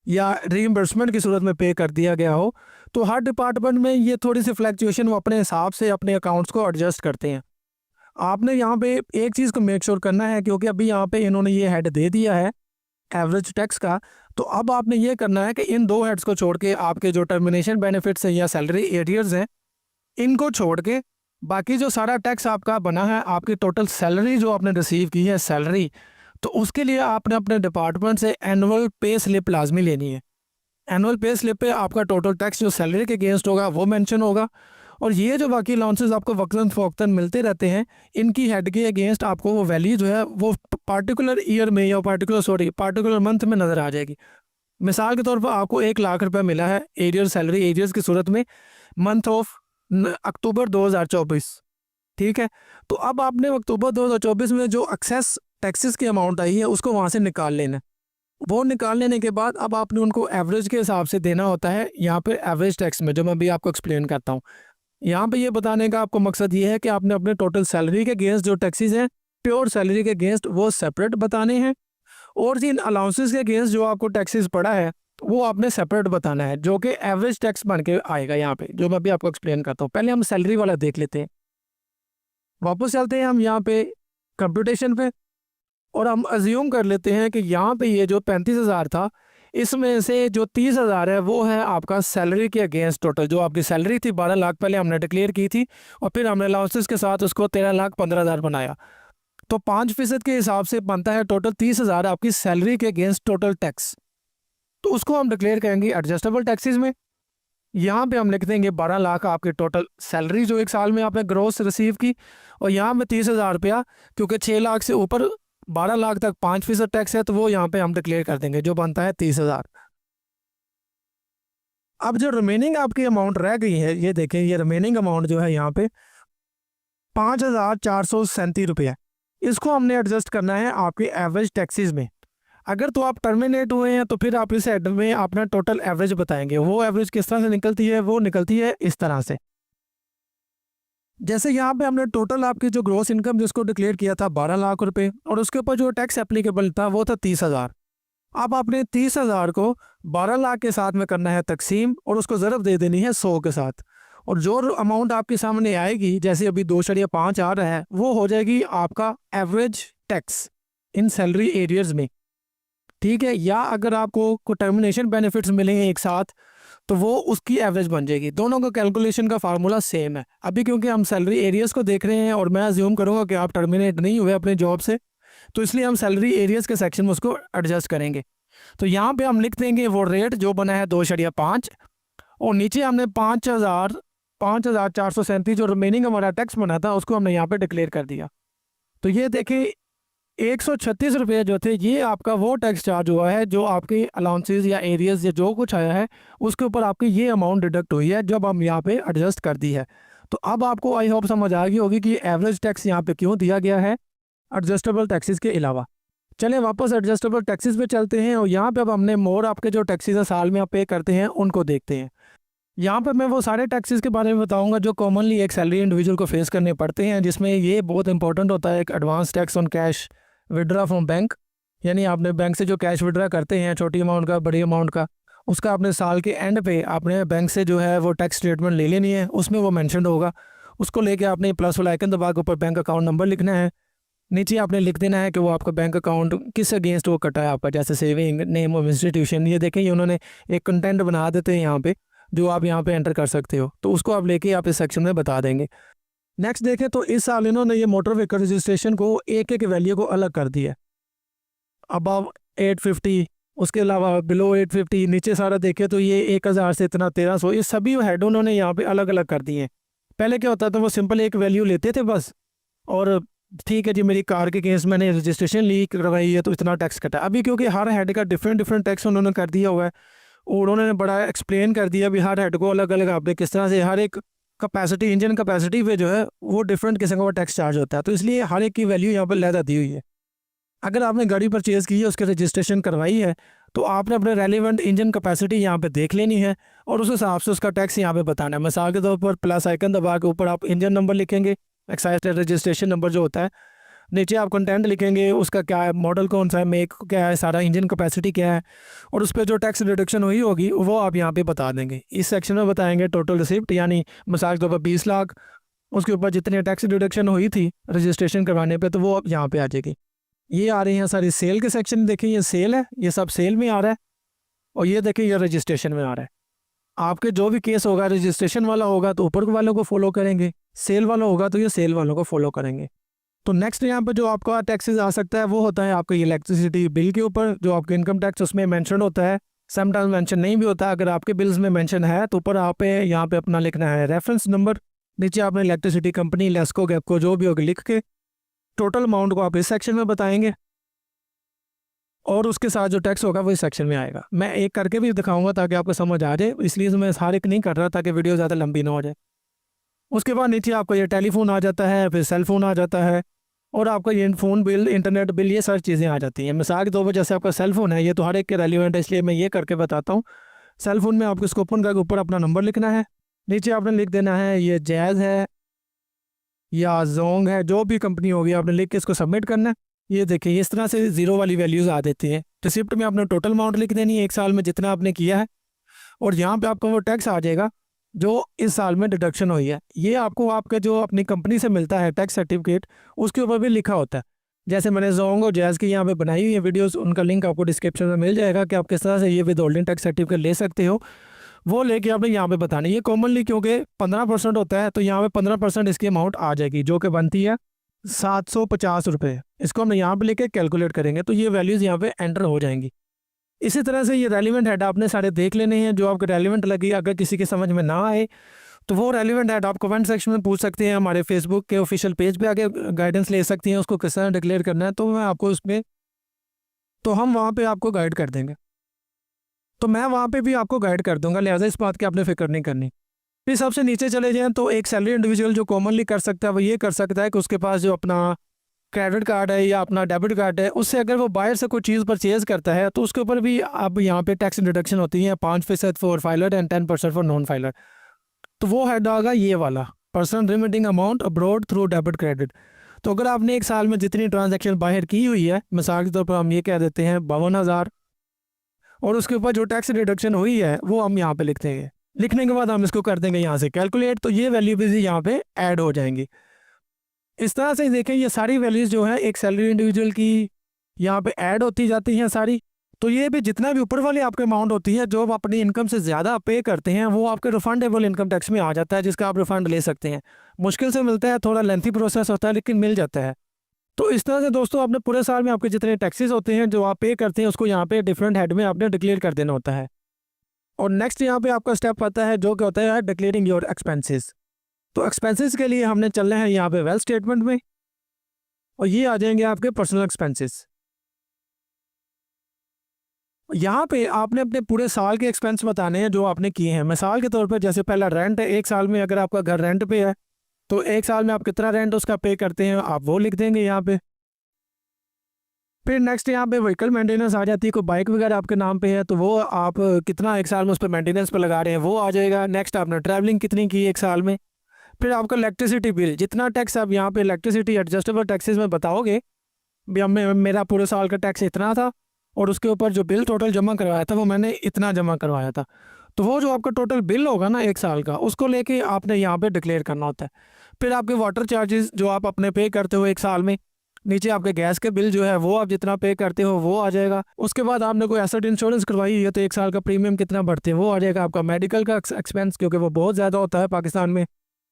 या रीइंबर्समेंट की सूरत में पे कर दिया गया हो। तो हर डिपार्टमेंट में ये थोड़ी सी फ्लैक्चुएशन वो अपने हिसाब से अपने अकाउंट्स को एडजस्ट करते हैं। आपने यहाँ पे एक चीज़ को मेक श्योर करना है, क्योंकि अभी यहाँ पे इन्होंने ये हेड दे दिया है एवरेज टैक्स का, तो अब आपने ये करना है कि इन 2 हेड्स को छोड़ के आपके जो टर्मिनेशन बेनिफिट्स हैं या सैलरी एरियर्स हैं इनको छोड़ के बाकी जो सारा टैक्स आपका बना है, आपकी टोटल सैलरी जो आपने रिसीव की है सैलरी, तो उसके लिए आपने अपने डिपार्टमेंट से एनुअल पे स्लिप लाजमी लेनी है। एनुअल पे स्लिप पे आपका टोटल टैक्स जो सैलरी के अगेंस्ट होगा वो मेंशन होगा, और ये जो बाकी अलाउंसेस आपको वक्तन फ़वक्तन मिलते रहते हैं इनकी हेड के अगेंस्ट आपको वो वैल्यू जो है वो पार्टिकुलर ईयर में या पार्टिकुलर मंथ में नज़र आ जाएगी। मिसाल के तौर पर आपको 1 लाख रुपया मिला है एरियर सैलरी एरियर्स की सूरत में मंथ ऑफ अक्टूबर 2024। ठीक है, तो अब आपने अक्टूबर 2024 में जो एक्सेस टैक्सेस की अमाउंट आई है उसको वहाँ से निकाल लेना। वो निकाल लेने के बाद अब आपने उनको एवरेज के हिसाब से देना होता है यहाँ पे एवरेज टैक्स में, जो मैं अभी आपको एक्सप्लेन करता हूँ। यहाँ पे ये बताने का आपको मकसद ये है कि आपने अपने टोटल सैलरी के अगेंस्ट जो टैक्सेस हैं प्योर सैलरी के अगेंस्ट वो सेपरेट बताने हैं, और जिन अलाउंसेस के अगेंस्ट जो आपको टैक्सेस पड़ा है वो आपने सेपरेट बताना है, जो कि एवरेज टैक्स बन के आएगा यहाँ पे, जो मैं अभी आपको एक्सप्लेन करता हूँ। पहले हम सैलरी वाला देख लेते हैं। वापस चलते हैं हम यहाँ पे कंप्यूटेशन पे, और हम अज्यूम कर लेते हैं कि यहाँ पे ये जो 35,000 था, इसमें से जो 30,000 है वो है आपका सैलरी के अगेंस्ट टोटल। जो आपकी सैलरी थी 12 लाख पहले हमने डिक्लेयर की थी, और फिर हमने अलाउंसेस के साथ उसको 13,15,000 बनाया। तो 5% के हिसाब से बनता है टोटल 30,000 आपकी सैलरी के अगेंस्ट टोटल टैक्स। तो उसको हम डिक्लेयर करेंगे एडजस्टेबल टैक्सेस में। यहाँ पे हम लिख देंगे 12 लाख आपके टोटल सैलरी जो एक साल में आपने ग्रोस रिसीव की, और यहाँ पे 30,000 रुपया, क्योंकि 6 लाख से ऊपर 12 लाख तक 5% टैक्स है, तो वो यहाँ पे हम डिक्लेयर कर देंगे, जो बनता है 30,000। अब जो रिमेनिंग आपकी अमाउंट रह गई है, ये देखें, ये रिमेनिंग अमाउंट जो है यहाँ पे 5,437 रुपये, इसको हमने एडजस्ट करना है आपके एवरेज टैक्सेस में। अगर तो आप टर्मिनेट हुए हैं तो फिर आप इस हेड में अपना टोटल एवरेज बताएंगे। वो एवरेज किस तरह से निकलती है, वो निकलती है इस तरह से। जैसे यहाँ पे हमने टोटल आपकी जो ग्रॉस इनकम जिसको डिक्लेयर किया था 12 लाख रुपए, और उसके ऊपर जो टैक्स एप्लीकेबल था वो था 30,000। अब आपने 30,000 को 12 लाख के साथ में करना है तकसीम, और उसको ज़रब दे देनी है 100 के साथ, और जो अमाउंट आपके सामने आएगी, जैसे अभी 2.5 आ रहा है, वो हो जाएगी आपका average tax in salary arrears में। ठीक है, या अगर आपको टर्मिनेशन बेनिफिट्स मिलेंगे एक साथ तो वो उसकी एवरेज बन जाएगी। दोनों का कैलकुलेशन का फार्मूला सेम है। अभी क्योंकि हम सैलरी एरियर्स को देख रहे हैं, और मैं अज्यूम करूँगा कि आप टर्मिनेट नहीं हुए अपने जॉब से, तो इसलिए हम सैलरी एरियर्स के सेक्शन में उसको एडजस्ट करेंगे। तो यहाँ पे हम लिख देंगे वो रेट जो बना है 2.5, और नीचे हमने 5,437 जो रिमेनिंग हमारा टैक्स बना था उसको हमने यहाँ पे डिक्लेयर कर दिया। तो ये देखिए 136 रुपये जो थे, ये आपका वो टैक्स चार्ज हुआ है जो आपके अलाउंसेस या एरियर्स या जो कुछ आया है उसके ऊपर आपकी ये अमाउंट डिडक्ट हुई है, जब हम यहाँ पे एडजस्ट कर दी है। तो अब आपको आई होप समझ आ गई होगी कि एवरेज टैक्स यहाँ पे क्यों दिया गया है एडजस्टेबल टैक्सेस के अलावा। चलें वापस एडजस्टेबल टैक्सेस पे चलते हैं, और यहाँ पे अब हमने मोर आपके जो टैक्सेस साल में आप पे करते हैं उनको देखते हैं। यहाँ पर मैं वो सारे टैक्सेस के बारे में बताऊंगा जो कॉमनली एक सैलरी इंडिविजुअल को फेस करने पड़ते हैं, जिसमें ये बहुत इंपॉर्टेंट होता है एक advance tax on cash withdraw from bank. यानी आपने बैंक से जो कैश विड्रा करते हैं, छोटी अमाउंट का बड़ी अमाउंट का, उसका आपने साल के एंड पे आपने बैंक से जो है वो टैक्स स्टेटमेंट ले लेनी है, उसमें वो मेंशन होगा। उसको लेके आपने प्लस वाला आइकन दबा के ऊपर बैंक अकाउंट नंबर लिखना है, नीचे आपने लिख देना है कि वो आपका बैंक अकाउंट किस अगेंस्ट वो कटा है आपका, जैसे सेविंग, नेम ऑफ इंस्टीट्यूशन। ये देखें, ये उन्होंने एक कंटेंट बना देते हैं यहाँ पे, जो आप यहाँ पे एंटर कर सकते हो, तो उसको आप लेके आप इस सेक्शन में बता देंगे। नेक्स्ट देखें तो इस साल इन्होंने ये मोटर व्हीकल रजिस्ट्रेशन को एक एक वैल्यू को अलग कर दिया। अबव 850, उसके अलावा बिलो 850, नीचे सारा देखें तो ये 1,000 से इतना 1,300, ये सभी हेड उन्होंने यहाँ पे अलग अलग कर दिए। पहले क्या होता था, वो सिंपल एक वैल्यू लेते थे बस, और ठीक है जी मेरी कार के केस मैंने रजिस्ट्रेशन ली करवाई है तो इतना टैक्स कटा। अभी क्योंकि हर हेड का डिफरेंट टैक्स उन्होंने कर दिया हुआ है, और उन्होंने बड़ा एक्सप्लेन कर दिया भी हर हेड को अलग अलग आपने किस तरह से हर एक कैपेसिटी, इंजन कैपेसिटी पे जो है वो डिफरेंट किस्म का टैक्स चार्ज होता है। तो इसलिए हर एक की वैल्यू यहाँ पर लहदा दी हुई है। अगर आपने गाड़ी परचेज़ की है, उसके रजिस्ट्रेशन करवाई है, तो आपने अपने रेलिवेंट इंजन कैपेसिटी यहाँ पे देख लेनी है, और उस हिसाब से उसका टैक्स यहाँ पे बताना है। मिसाल के तौर पर प्लस आइकन दबा के ऊपर आप इंजन नंबर लिखेंगे, एक्साइज रजिस्ट्रेशन नंबर जो होता है, नीचे आप कंटेंट लिखेंगे उसका क्या है, मॉडल कौन सा है, मेक क्या है, सारा इंजन कैपेसिटी क्या है, और उस पर जो टैक्स डिडक्शन हुई होगी वो आप यहाँ पे बता देंगे। इस सेक्शन में बताएंगे टोटल रिसिप्ट, यानी मिसाल के तौर पर 20 लाख, उसके ऊपर जितनी टैक्स डिडक्शन हुई थी रजिस्ट्रेशन करवाने पे, तो वो अब यहाँ पे आ जाएगी। ये आ रही हैं सारी सेल के सेक्शन, देखें ये सेल है, ये सब सेल में आ रहा है, और ये देखें ये रजिस्ट्रेशन में आ रहा है। आपके जो भी केस होगा रजिस्ट्रेशन वाला होगा तो ऊपर वालों को फॉलो करेंगे, सेल वाला होगा तो ये सेल वालों को फॉलो करेंगे। तो नेक्स्ट यहाँ पर जो आपका टैक्सेस आ सकता है वो होता है आपका इलेक्ट्रिसिटी बिल के ऊपर, जो आपके इनकम टैक्स उसमें मेंशन होता है, समटाइम्स मेंशन नहीं भी होता। अगर आपके बिल्स में मेंशन है तो ऊपर आप यहाँ पे अपना लिखना है रेफरेंस नंबर, नीचे आपने इलेक्ट्रिसिटी कंपनी, लेस्को, गैपको जो भी होगा लिख के टोटल अमाउंट को आप इस सेक्शन में बताएंगे, और उसके साथ जो टैक्स होगा वो इस सेक्शन में आएगा। मैं एक करके भी दिखाऊंगा ताकि आपको समझ आ जाए, इसलिए मैं हर एक नहीं कर रहा ताकि वीडियो ज़्यादा लंबी ना हो जाए। उसके बाद नीचे आपका ये टेलीफोन आ जाता है, फिर सेल फोन आ जाता है, और आपका ये फ़ोन बिल, इंटरनेट बिल, ये सारी चीज़ें आ जाती हैं। मिसाल के तौर पर जैसे आपका सेल फ़ोन है, ये तो हर एक के रेलिवेंट है, इसलिए मैं ये करके बताता हूँ। सेल फ़ोन में आपको इसको ओपन करके ऊपर अपना नंबर लिखना है, नीचे आपने लिख देना है ये जैज़ है या जोंग है, जो भी कंपनी होगी आपने लिख के इसको सबमिट करना है। ये देखिए इस तरह से ज़ीरो वाली वैल्यूज़ आ देती हैं। रिसिप्ट में आपने टोटल अमाउंट लिख देनी है एक साल में जितना आपने किया है, और यहाँ पे आपको वो टैक्स आ जाएगा जो इस साल में डिडक्शन हुई है। ये आपको आपके जो अपनी कंपनी से मिलता है टैक्स सर्टिफिकेट, उसके ऊपर भी लिखा होता है। जैसे मैंने जोंग और जैज़ की यहाँ पे बनाई हुई है वीडियोस, उनका लिंक आपको डिस्क्रिप्शन में मिल जाएगा कि आप किस तरह से ये विदहोल्डिंग टैक्स सर्टिफिकेट ले सकते हो। वो लेके आपने यहाँ पे बताना। ये कॉमनली क्योंकि 15% होता है, तो यहाँ पे 15% इसकी अमाउंट आ जाएगी जो कि बनती है 750 रुपये। इसको हम यहाँ पे लेके कैलकुलेट करेंगे तो ये वैल्यूज़ यहाँ पे एंटर हो जाएंगी। इसी तरह से ये रेलिवेंट हेड आपने सारे देख लेने हैं जो आपको रेलिवेंट लगी। अगर किसी के समझ में ना आए तो वो रेलिवेंट हेड आप कमेंट सेक्शन में पूछ सकते हैं। हमारे फेसबुक के ऑफिशियल पेज पे आके गाइडेंस ले सकती हैं उसको किस तरह डिक्लेयर करना है, तो मैं आपको उसमें तो हम वहाँ पे आपको गाइड कर देंगे। तो मैं वहाँ पे भी आपको गाइड कर दूंगा, लिहाजा इस बात की आपने फिक्र नहीं करनी। फिर सबसे नीचे चले जाएँ तो एक सैलरी इंडिविजुअल जो कॉमनली कर सकता है वो ये कर सकता है कि उसके पास जो अपना क्रेडिट कार्ड है या अपना डेबिट कार्ड है, उससे अगर वो बाहर से कोई चीज़ परचेज़ करता है तो उसके ऊपर भी अब यहाँ पे टैक्स डिडक्शन होती है 5% for filer and 10% for non filer. तो वो हेड आएगा ये वाला, person remitting amount abroad through debit credit. तो अगर आपने एक साल में जितनी ट्रांजैक्शन बाहर की हुई है, मिसाल के तौर पर हम ये कह देते हैं 52,000, और उसके ऊपर जो टैक्स डिडक्शन हुई है वो हम यहाँ पे लिख देंगे। लिखने के बाद हम इसको कर देंगे यहाँ से कैलकुलेट, तो ये वैल्यू भी यहाँ पे ऐड हो जाएंगी। इस तरह से देखें ये सारी वैल्यूज़ जो है एक सैलरी इंडिविजुअल की यहाँ पे ऐड होती जाती हैं सारी। तो ये भी जितना भी ऊपर वाली आपकी अमाउंट होती है जो आप अपनी इनकम से ज़्यादा पे करते हैं वो आपके रिफंडेबल इनकम टैक्स में आ जाता है, जिसका आप रिफंड ले सकते हैं। मुश्किल से मिलता है, थोड़ा लेंथी प्रोसेस होता है, लेकिन मिल जाता है। तो इस तरह से दोस्तों आपने पूरे साल में आपके जितने टैक्सेस होते हैं जो आप पे करते हैं उसको यहाँ पे डिफरेंट हेड में आपने डिक्लेयर कर देना होता है। और नेक्स्ट यहाँ पे आपका स्टेप आता है जो कि होता है डिक्लेयरिंग योर एक्सपेंसेस। तो एक्सपेंसेस के लिए हमने चलना है यहाँ पे वेल्थ स्टेटमेंट में, और ये आ जाएंगे आपके पर्सनल एक्सपेंसेस। यहाँ पे आपने अपने पूरे साल के एक्सपेंस बताने हैं जो आपने किए हैं। मिसाल के तौर पर जैसे पहला रेंट है, एक साल में अगर आपका घर रेंट पे है तो एक साल में आप कितना रेंट उसका पे करते हैं आप वो लिख देंगे यहाँ पे। फिर नेक्स्ट यहाँ पे व्हीकल मेंटेनेंस आ जाती है, कोई बाइक वगैरह आपके नाम पे है तो वो आप कितना एक साल में उस पर मेंटेनेंस पर लगा रहे हैं वो आ जाएगा। नेक्स्ट आपने ट्रैवलिंग कितनी की एक साल में। फिर आपका इलेक्ट्रिसिटी बिल, जितना टैक्स आप यहाँ पे इलेक्ट्रिसिटी एडजस्टेबल टैक्सेस में बताओगे भी मेरा पूरे साल का टैक्स इतना था और उसके ऊपर जो बिल टोटल जमा करवाया था वो मैंने इतना जमा करवाया था, तो वो जो आपका टोटल बिल होगा ना एक साल का उसको लेके आपने यहाँ पे डिक्लेयर करना होता है। फिर आपके वाटर चार्जेस जो आप अपने पे करते हो एक साल में, नीचे आपके गैस के बिल जो है वो आप जितना पे करते हो वो आ जाएगा। उसके बाद आपने कोई एसेट इंश्योरेंस करवाई है तो एक साल का प्रीमियम कितना भरते हैं वो आ जाएगा। आपका मेडिकल का एक्सपेंस क्योंकि वो बहुत ज़्यादा होता है पाकिस्तान में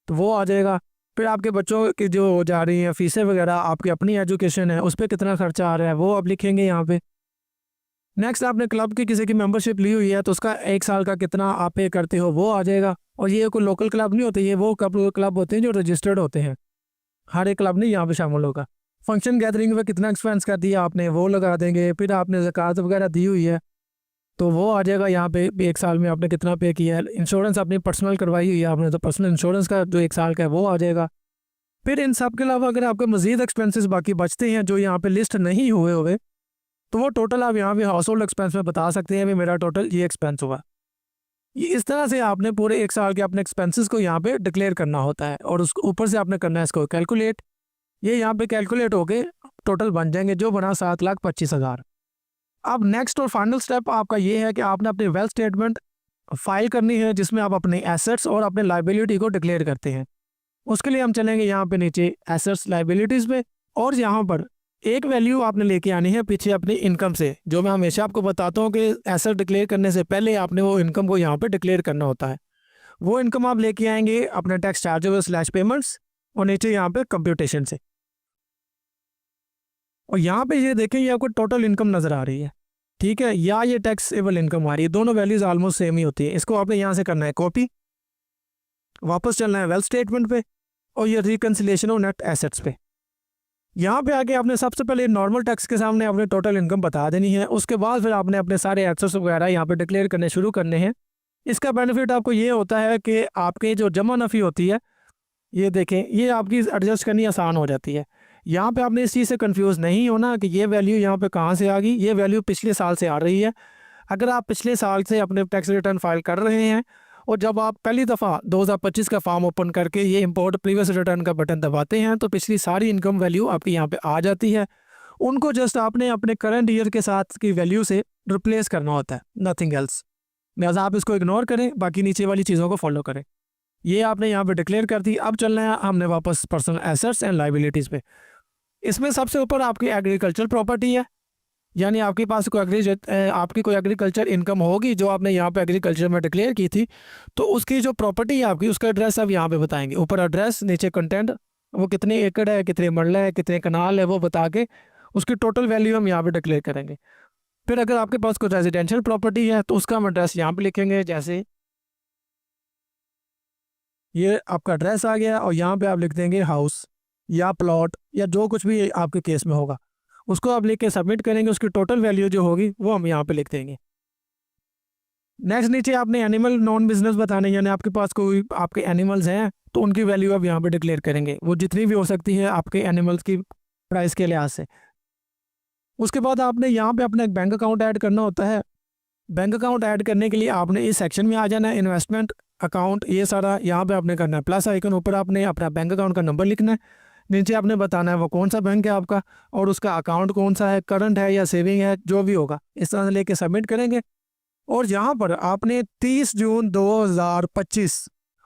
तो वो आ जाएगा। फिर आपके बच्चों की जो जा रही हैं फीसें वगैरह, आपकी अपनी एजुकेशन है उस पर कितना खर्चा आ रहा है वो आप लिखेंगे यहाँ पे। नेक्स्ट आपने क्लब की किसी की मेंबरशिप ली हुई है तो उसका एक साल का कितना आप पे करते हो वो आ जाएगा। और ये कोई लोकल क्लब नहीं होते, ये वो क्लब होते हैं जो रजिस्टर्ड होते हैं, हर एक क्लब नहीं यहाँ पे शामिल होगा। फंक्शन गैदरिंग में कितना एक्सपेंस कर दिया आपने वो लगा देंगे। फिर आपने ज़कात वगैरह दी हुई है तो वो आ जाएगा यहाँ पे एक साल में आपने कितना पे किया है। इंश्योरेंस अपनी पर्सनल करवाई हुई है आपने तो पर्सनल इंश्योरेंस का जो एक साल का है वो आ जाएगा। फिर इन सब के अलावा अगर आपके मज़ीद एक्सपेंसेस बाकी बचते हैं जो यहाँ पे लिस्ट नहीं हुए तो वो टोटल आप यहाँ पे हाउस होल्ड एक्सपेंस में बता सकते हैं भी मेरा टोटल ये एक्सपेंस हुआ। ये इस तरह से आपने पूरे एक साल के अपने एक्सपेंसेस को यहाँ पे डिक्लेयर करना होता है और उसको ऊपर से आपने करना है इसको कैलकुलेट। ये यहाँ पे कैलकुलेट होके टोटल बन जाएंगे जो बना 7,25,000। अब नेक्स्ट और फाइनल स्टेप आपका ये है कि आपने अपनी वेल्थ स्टेटमेंट फाइल करनी है जिसमें आप अपने एसेट्स और अपने लाइबिलिटी को डिक्लेयर करते हैं। उसके लिए हम चलेंगे यहाँ पे नीचे एसेट्स लाइबिलिटीज़ पे, और यहाँ पर एक वैल्यू आपने लेके आनी है पीछे अपनी इनकम से। जो मैं हमेशा आपको बताता हूँ कि एसेट डिक्लेयर करने से पहले आपने वो इनकम को यहाँ पे डिक्लेयर करना होता है। वो इनकम आप लेके आएंगे अपने टैक्स चार्जेबल / पेमेंट्स और नीचे यहाँ पे कंप्यूटेशन से। और यहाँ पे ये देखें ये आपको टोटल इनकम नज़र आ रही है, ठीक है, या ये टैक्सेबल इनकम आ रही है, दोनों वैल्यूज़ ऑलमोस्ट सेम ही होती है। इसको आपने यहाँ से करना है कॉपी, वापस चलना है वेल्थ स्टेटमेंट पे और ये रिकन्सिलेशन ऑफ नेट एसेट्स पे। यहाँ पे आके आपने सबसे पहले नॉर्मल टैक्स के सामने अपने टोटल इनकम बता देनी है। उसके बाद फिर आपने अपने सारे एसेट्स वगैरह यहाँ पे डिक्लेयर करने शुरू करने हैं। इसका बेनिफिट आपको ये होता है कि आपके जो जमा नफ़ी होती है ये देखें ये आपकी एडजस्ट करनी आसान हो जाती है। यहाँ पे आपने इस चीज़ से कंफ्यूज नहीं होना कि ये वैल्यू यहाँ पे कहाँ से आ गई। ये वैल्यू पिछले साल से आ रही है। अगर आप पिछले साल से अपने टैक्स रिटर्न फाइल कर रहे हैं और जब आप पहली दफ़ा 2025 का फॉर्म ओपन करके ये इंपोर्ट प्रीवियस रिटर्न का बटन दबाते हैं तो पिछली सारी इनकम वैल्यू आपकी यहाँ पे आ जाती है उनको जस्ट आपने अपने करंट ईयर के साथ की वैल्यू से रिप्लेस करना होता है, नथिंग एल्स। लिहाजा आप इसको इग्नोर करें, बाकी नीचे वाली चीज़ों को फॉलो करें। ये आपने यहाँ पे डिक्लेयर कर दी। अब चलना है हमने वापस पर्सनल एसेट्स एंड लाइबिलिटीज़ पे। इसमें सबसे ऊपर आपकी एग्रीकल्चर प्रॉपर्टी है, यानी आपके पास आपकी कोई एग्रीकल्चर इनकम होगी जो आपने यहाँ पे एग्रीकल्चर में डिक्लेयर की थी, तो उसकी जो प्रॉपर्टी है आपकी, उसका एड्रेस आप यहाँ पे बताएंगे। ऊपर एड्रेस, नीचे कंटेंट, वो कितने एकड़ है, कितने मरला है, कितने कनाल है, वो बता के उसकी टोटल वैल्यू हम यहाँ पे डिक्लेयर करेंगे। फिर अगर आपके पास कोई रेजिडेंशियल प्रॉपर्टी है तो उसका हम एड्रेस यहाँ पे लिखेंगे। जैसे ये आपका एड्रेस आ गया और यहाँ पे आप लिख देंगे हाउस या प्लॉट या जो कुछ भी आपके केस में होगा, उसको आप लिख के सबमिट करेंगे। उसकी टोटल वैल्यू जो होगी वो हम यहाँ पे लिख देंगे। नेक्स्ट नीचे आपने एनिमल नॉन बिजनेस बताने, यानी आपके पास कोई आपके एनिमल्स हैं तो उनकी वैल्यू आप यहाँ पे डिक्लेयर करेंगे, वो जितनी भी हो सकती है आपके एनिमल्स की प्राइस के लिहाज से। उसके बाद आपने यहाँ पे अपना एक बैंक अकाउंट ऐड करना होता है। बैंक अकाउंट ऐड करने के लिए आपने इस सेक्शन में आ जाना है, इन्वेस्टमेंट अकाउंट, ये सारा यहाँ पे आपने करना है। प्लस आइकन ऊपर आपने अपना बैंक अकाउंट का नंबर लिखना है, नीचे आपने बताना है वो कौन सा बैंक है आपका और उसका अकाउंट कौन सा है, करंट है या सेविंग है, जो भी होगा इस तरह से लेके सबमिट करेंगे। और यहाँ पर आपने 30 जून 2025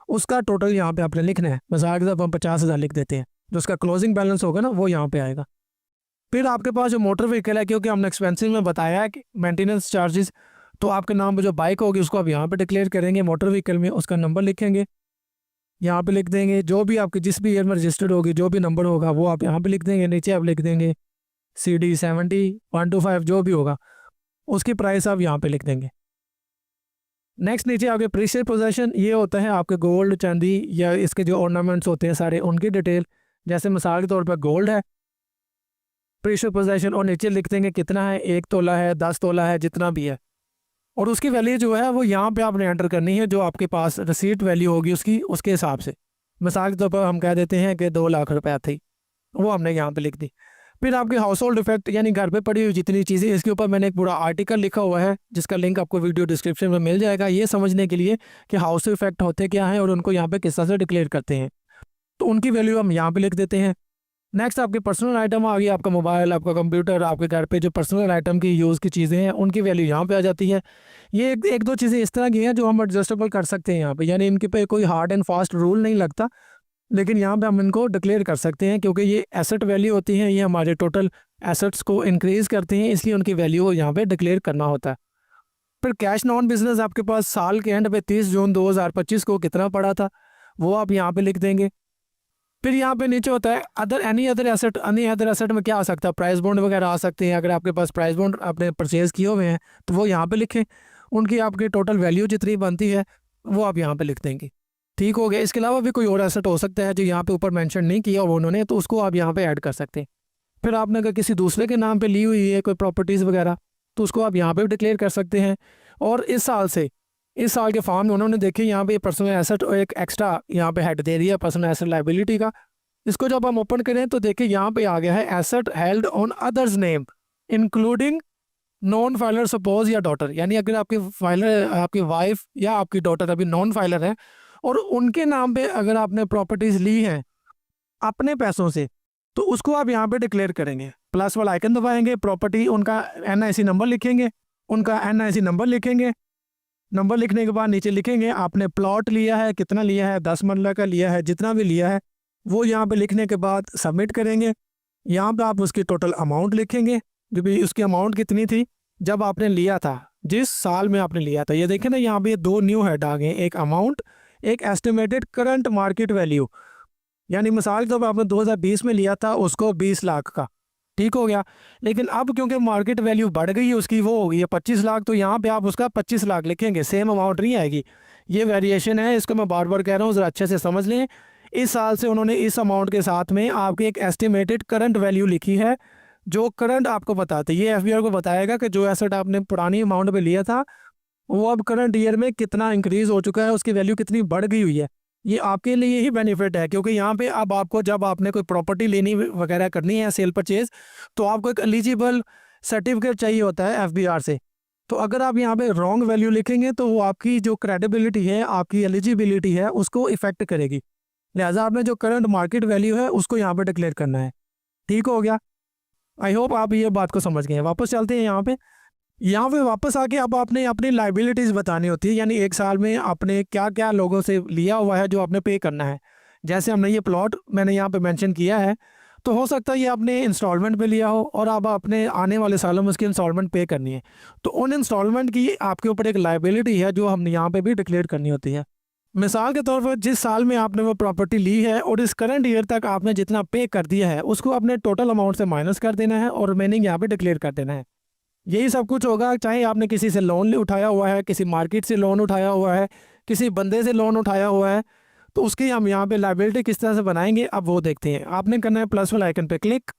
उसका टोटल यहाँ पे आपने लिखना है। मजाक के साथ हम 50,000 लिख देते हैं, जो उसका क्लोजिंग बैलेंस होगा ना वो यहाँ पे आएगा। फिर आपके पास जो मोटर व्हीकल है, क्योंकि हमने एक्सपेंसिव में बताया है कि मेंटेनेंस चार्जेस, तो आपके नाम पे जो बाइक होगी उसको आप यहाँ पे डिक्लेयर करेंगे। मोटर व्हीकल में उसका नंबर लिखेंगे, यहाँ पे लिख देंगे। जो भी आपकी जिस भी ईयर में रजिस्टर्ड होगी, जो भी नंबर होगा वो आप यहाँ पे लिख देंगे। नीचे आप लिख देंगे CD 70 125 जो भी होगा, उसकी प्राइस आप यहाँ पे लिख देंगे। नेक्स्ट नीचे आपके प्रीशियस पोजेशन, ये होता है आपके गोल्ड, चांदी या इसके जो ऑर्नामेंट्स होते हैं सारे, उनकी डिटेल। जैसे मिसाल के तौर पर गोल्ड है, प्रीशियस पोजेशन, और नीचे लिख देंगे कितना है, 1 तोला है, 10 तोला है, जितना भी है। और उसकी वैल्यू जो है वो यहाँ पे आपने एंटर करनी है, जो आपके पास रिसीट वैल्यू होगी उसकी, उसके हिसाब से। मिसाल के तौर पर हम कह देते हैं कि 2 लाख रुपए थी, वो हमने यहाँ पे लिख दी। फिर आपके हाउस होल्ड इफेक्ट, यानी घर पे पड़ी हुई जितनी चीज़ें, इसके ऊपर मैंने एक पूरा आर्टिकल लिखा हुआ है जिसका लिंक आपको वीडियो डिस्क्रिप्शन में मिल जाएगा, ये समझने के लिए कि हाउस इफेक्ट होते क्या हैं और उनको यहाँ पे किस तरह से डिक्लेयर करते हैं। तो उनकी वैल्यू हम यहाँ पे लिख देते हैं। नेक्स्ट आपके पर्सनल आइटम आ गई, आपका मोबाइल, आपका कंप्यूटर, आपके घर पे जो पर्सनल आइटम की यूज़ की चीज़ें हैं उनकी वैल्यू यहाँ पे आ जाती है। ये एक दो चीज़ें इस तरह की हैं जो हम एडजस्टेबल कर सकते हैं यहाँ पे, यानी इनके पे कोई हार्ड एंड फास्ट रूल नहीं लगता, लेकिन यहाँ पे हम इनको डिक्लेयर कर सकते हैं क्योंकि ये एसेट वैल्यू होती हैं, ये हमारे टोटल एसेट्स को इंक्रीज़ करते हैं, इसलिए उनकी वैल्यू यहाँ पे डिक्लेयर करना होता है। फिर कैश नॉन बिजनेस आपके पास साल के एंड पे 30 जून 2025 को कितना पड़ा था वो आप यहाँ पे लिख देंगे। फिर यहाँ पे नीचे होता है एनी अदर एसेट में क्या आ सकता है, प्राइस बॉन्ड वगैरह आ सकते हैं। अगर आपके पास प्राइस बॉन्ड आपने परचेज़ किए हुए हैं तो वो यहाँ पे लिखें, उनकी आपकी टोटल वैल्यू जितनी बनती है वो आप यहाँ पे लिख देंगे। ठीक हो गया। इसके अलावा भी कोई और एसेट हो सकता है जो यहाँ पे ऊपर मेंशन नहीं किया हुआ उन्होंने, तो उसको आप यहाँ पे ऐड कर सकते हैं। फिर आपने अगर किसी दूसरे के नाम पे ली हुई है कोई प्रॉपर्टीज़ वगैरह, तो उसको आप यहाँ पे डिक्लेयर कर सकते हैं। और इस साल के फॉर्म में उन्होंने देखिए यहाँ पे पर्सनल एसेट और एक एक्स्ट्रा यहाँ पे हेड दे दिया पर्सनल एसेट लाइबिलिटी का। इसको जब हम ओपन करें तो देखिए यहाँ पे आ गया है asset held on others name including non filer suppose या डॉटर, यानी अगर आपकी वाइफ या आपकी डॉटर अभी नॉन फाइलर है और उनके नाम पे अगर आपने प्रॉपर्टीज़ ली हैं अपने पैसों से, तो उसको आप यहाँ पे डिक्लेयर करेंगे। प्लस वाला आइकन दबाएंगे, प्रॉपर्टी उनका NIC नंबर लिखेंगे, नंबर लिखने के बाद नीचे लिखेंगे आपने प्लॉट लिया है, कितना लिया है, 10 मरला का लिया है, जितना भी लिया है वो यहाँ पे लिखने के बाद सबमिट करेंगे। यहाँ पे आप उसकी टोटल अमाउंट लिखेंगे, जो भी उसकी अमाउंट कितनी थी जब आपने लिया था, जिस साल में आपने लिया था। ये देखें ना यहाँ पे 2 न्यू हेड आ गए, एक अमाउंट, एक एस्टिमेटेड करंट मार्केट वैल्यू। यानी मिसाल के तौर पर आपने 2020 में लिया था उसको 20 लाख का, ठीक हो गया। लेकिन अब क्योंकि मार्केट वैल्यू बढ़ गई है उसकी, वो हो गई है 25 लाख, तो यहाँ पे आप उसका 25 लाख लिखेंगे, सेम अमाउंट नहीं आएगी। ये वेरिएशन है, इसको मैं बार बार कह रहा हूँ, ज़रा अच्छे से समझ लें। इस साल से उन्होंने इस अमाउंट के साथ में आपकी एक एस्टिमेटेड करंट वैल्यू लिखी है जो करंट आपको बताते, ये FBR को बताएगा कि जो एसेट आपने पुरानी अमाउंट पे लिया था वो अब करंट ईयर में कितना इंक्रीज हो चुका है, उसकी वैल्यू कितनी बढ़ गई हुई है। ये आपके लिए ही बेनिफिट है, क्योंकि यहाँ पे अब आपको जब आपने कोई प्रॉपर्टी लेनी वगैरह करनी है सेल परचेज, तो आपको एक एलिजिबल सर्टिफिकेट चाहिए होता है FBR से। तो अगर आप यहाँ पे रॉन्ग वैल्यू लिखेंगे तो वो आपकी जो क्रेडिबिलिटी है, आपकी एलिजिबिलिटी है, उसको इफेक्ट करेगी। लिहाजा आपने जो करंट मार्केट वैल्यू है उसको यहाँ पे डिक्लेयर करना है। ठीक हो गया। आई होप आप ये बात को समझ गए हैं। वापस चलते हैं यहाँ पे वापस आके अब आपने अपनी लाइबिलिटीज़ बतानी होती है, यानी एक साल में आपने क्या क्या लोगों से लिया हुआ है जो आपने पे करना है। जैसे हमने ये प्लॉट मैंने यहाँ पे मेंशन किया है, तो हो सकता है ये आपने इंस्टॉलमेंट पे लिया हो और अब आपने आने वाले सालों में उसकी इंस्टॉलमेंट पे करनी है, तो उन इंस्टॉलमेंट की आपके ऊपर एक लाइबिलिटी है जो हमने यहाँ पे भी डिक्लेयर करनी होती है। मिसाल के तौर पर जिस साल में आपने वो प्रॉपर्टी ली है और इस करंट ईयर तक आपने जितना पे कर दिया है उसको आपने टोटल अमाउंट से माइनस कर देना है और रिमेनिंग यहाँ पे डिक्लेयर कर देना है। यही सब कुछ होगा, चाहे आपने किसी से लोन उठाया हुआ है, किसी मार्केट से लोन उठाया हुआ है, किसी बंदे से लोन उठाया हुआ है, तो उसकी हम यहाँ पे लाइबिलिटी किस तरह से बनाएंगे अब वो देखते हैं। आपने करना है प्लस वाले आइकन पे क्लिक।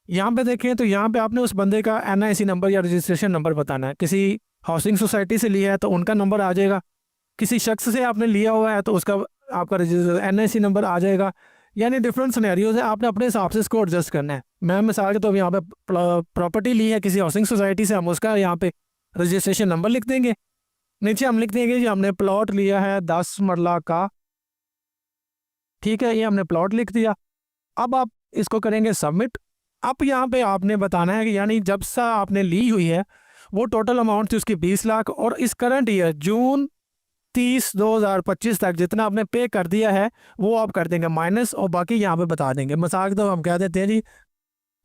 यहाँ पे देखें तो यहाँ पे आपने उस बंदे का NIC नंबर या रजिस्ट्रेशन नंबर बताना है। किसी हाउसिंग सोसाइटी से लिया है तो उनका नंबर आ जाएगा, किसी शख्स से आपने लिया हुआ है तो उसका आपका NIC नंबर आ जाएगा। यानी डिफरेंट सिनेरियोज है, आपने अपने हिसाब से इसको एडजस्ट करना है। मैं मिसाल के तो यहाँ पे प्रॉपर्टी ली है किसी हाउसिंग सोसाइटी से, हम उसका यहाँ पे रजिस्ट्रेशन नंबर लिख देंगे। नीचे हम लिख देंगे कि हमने प्लॉट लिया है 10 मरला का, ठीक है, ये हमने प्लॉट लिख दिया। अब आप इसको करेंगे सबमिट। अब यहाँ पे आपने बताना है कि यानी जब सा आपने ली हुई है वो टोटल अमाउंट थी उसकी 20 लाख, और इस करंट ईयर जून 30 2025 तक जितना आपने पे कर दिया है वो आप कर देंगे माइनस, और बाकी यहाँ पे बता देंगे। मसाक तो हम कह देते हैं जी